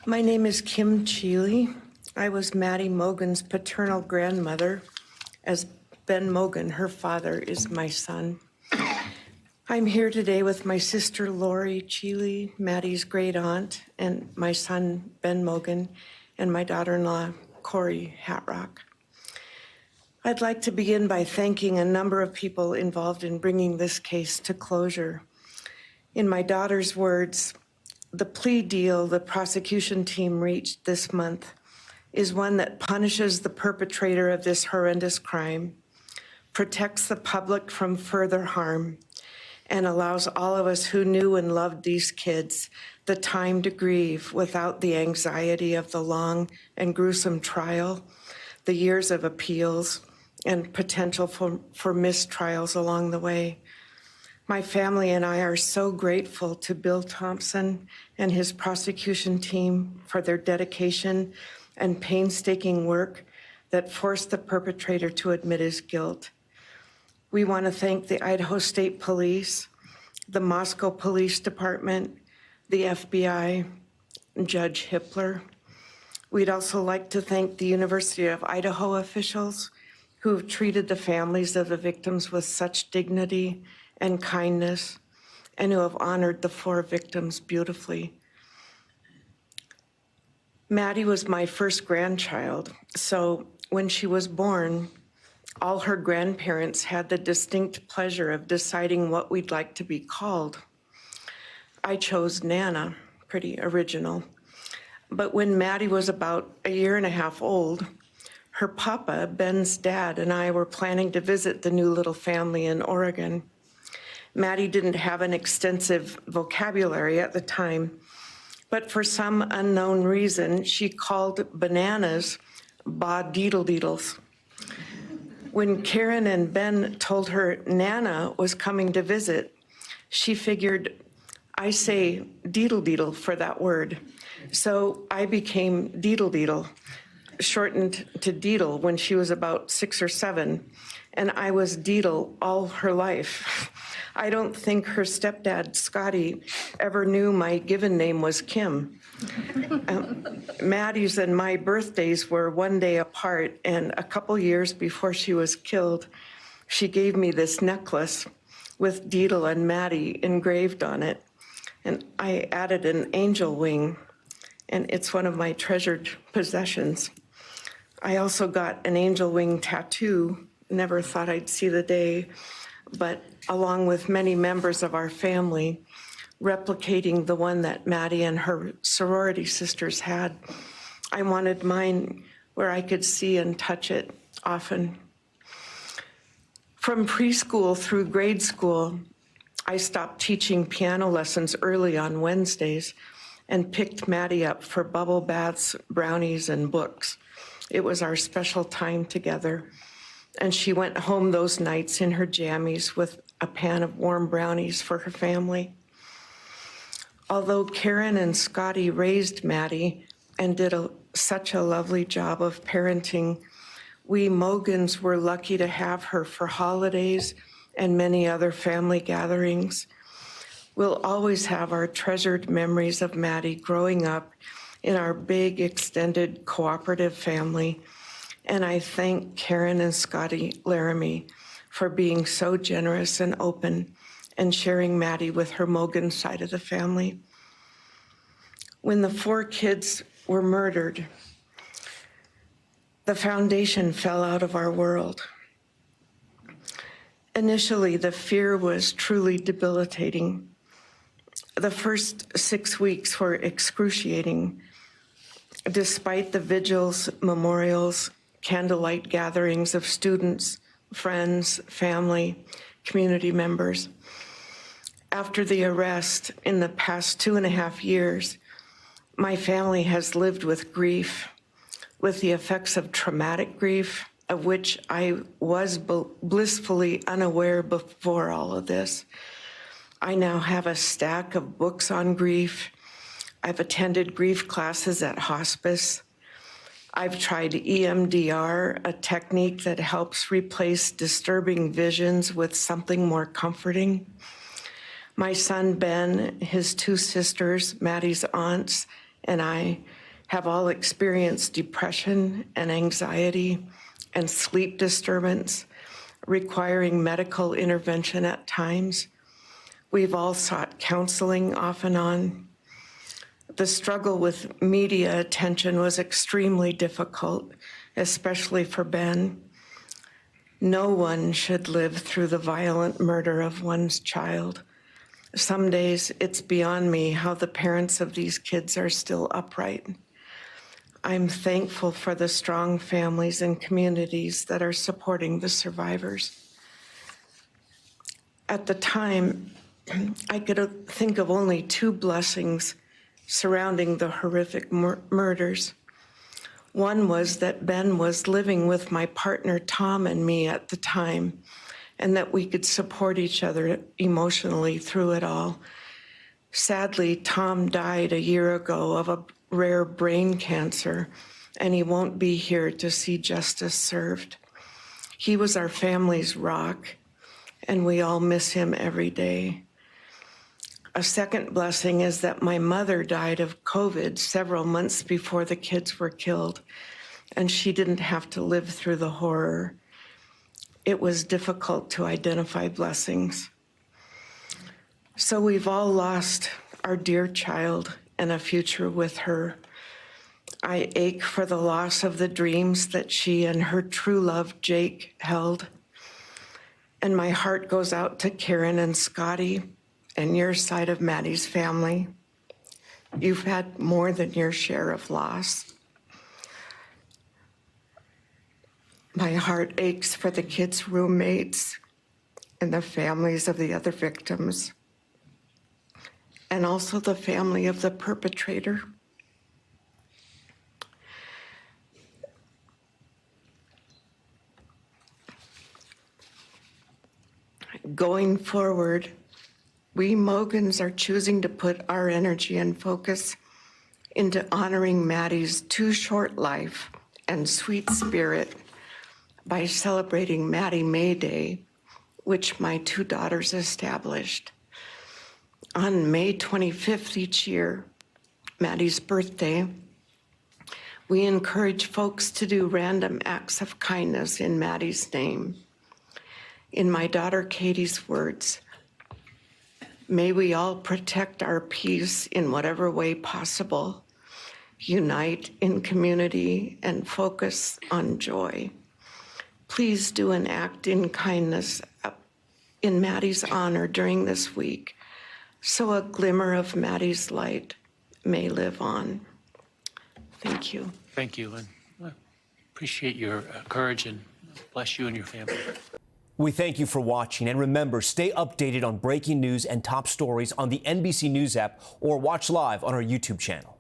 My name is Kim Cheeley. I was Maddie Mogen's paternal grandmother, as Ben Mogen, her father, is my son. I'm here today with my sister Lori Cheeley, Maddie's great aunt, and my son Ben Mogen, and my daughter-in-law Corey Hatrock. I'd like to begin by thanking a number of people involved in bringing this case to closure. In my daughter's words, the plea deal the prosecution team reached this month is one that punishes the perpetrator of this horrendous crime, protects the public from further harm, and allows all of us who knew and loved these kids the time to grieve without the anxiety of the long and gruesome trial, the years of appeals, and potential for mistrials along the way. My family and I are so grateful to Bill Thompson and his prosecution team for their dedication and painstaking work that forced the perpetrator to admit his guilt. We want to thank the Idaho State Police, the Moscow Police Department, the FBI, and Judge Hippler. We'd also like to thank the University of Idaho officials who have treated the families of the victims with such dignity and kindness, and who have honored the 4 victims beautifully. Maddie was my first grandchild, so when she was born, all her grandparents had the distinct pleasure of deciding what we'd like to be called. I chose Nana, pretty original. But when Maddie was about a year and a half old, her papa, Ben's dad, and I were planning to visit the new little family in Oregon. Maddie didn't have an extensive vocabulary at the time, but for some unknown reason, she called bananas ba-deedle-deedles. When Karen and Ben told her Nana was coming to visit, she figured, I say deedle-deedle for that word. So I became deedle-deedle, shortened to Deedle when she was about 6 or 7, and I was Deedle all her life. I don't think her stepdad, Scotty, ever knew my given name was Kim. Maddie's and my birthdays were one day apart, and a couple years before she was killed, she gave me this necklace with Deedle and Maddie engraved on it, and I added an angel wing, and it's one of my treasured possessions. I also got an angel wing tattoo, never thought I'd see the day, but along with many members of our family, replicating the one that Maddie and her sorority sisters had. I wanted mine where I could see and touch it often. From preschool through grade school, I stopped teaching piano lessons early on Wednesdays and picked Maddie up for bubble baths, brownies, and books. It was our special time together. And she went home those nights in her jammies with a pan of warm brownies for her family. Although Karen and Scotty raised Maddie and did such a lovely job of parenting, we Mogens were lucky to have her for holidays and many other family gatherings. We'll always have our treasured memories of Maddie growing up in our big, extended, cooperative family. And I thank Karen and Scotty Laramie for being so generous and open and sharing Maddie with her Mogen side of the family. When the 4 kids were murdered, the foundation fell out of our world. Initially, the fear was truly debilitating. The first 6 weeks were excruciating. Despite the vigils, memorials, candlelight gatherings of students, friends, family, community members. After the arrest, in the past 2.5 years, my family has lived with grief, with the effects of traumatic grief, of which I was blissfully unaware before all of this. I now have a stack of books on grief. I've attended grief classes at hospice. I've tried EMDR, a technique that helps replace disturbing visions with something more comforting. My son Ben, his 2 sisters, Maddie's aunts, and I have all experienced depression and anxiety and sleep disturbance, requiring medical intervention at times. We've all sought counseling off and on. The struggle with media attention was extremely difficult, especially for Ben. No one should live through the violent murder of one's child. Some days it's beyond me how the parents of these kids are still upright. I'm thankful for the strong families and communities that are supporting the survivors. At the time, I could think of only two blessings surrounding the horrific murders. One was that Ben was living with my partner Tom and me at the time, and that we could support each other emotionally through it all. Sadly, Tom died a year ago of a rare brain cancer, and he won't be here to see justice served. He was our family's rock, and we all miss him every day. A second blessing is that my mother died of COVID several months before the kids were killed, and she didn't have to live through the horror. It was difficult to identify blessings. So we've all lost our dear child and a future with her. I ache for the loss of the dreams that she and her true love, Jake, held. And my heart goes out to Karen and Scotty and your side of Maddie's family. You've had more than your share of loss. My heart aches for the kids' roommates and the families of the other victims, and also the family of the perpetrator. Going forward, we Mogens are choosing to put our energy and focus into honoring Maddie's too short life and sweet spirit by celebrating Maddie May Day, which my two daughters established. On May 25th each year, Maddie's birthday, we encourage folks to do random acts of kindness in Maddie's name. In my daughter Katie's words, may we all protect our peace in whatever way possible, unite in community, and focus on joy. Please do an act in kindness in Maddie's honor during this week, so a glimmer of Maddie's light may live on. Thank you. Thank you, and I appreciate your courage, and bless you and your family. We thank you for watching, and remember, stay updated on breaking news and top stories on the NBC News app or watch live on our YouTube channel.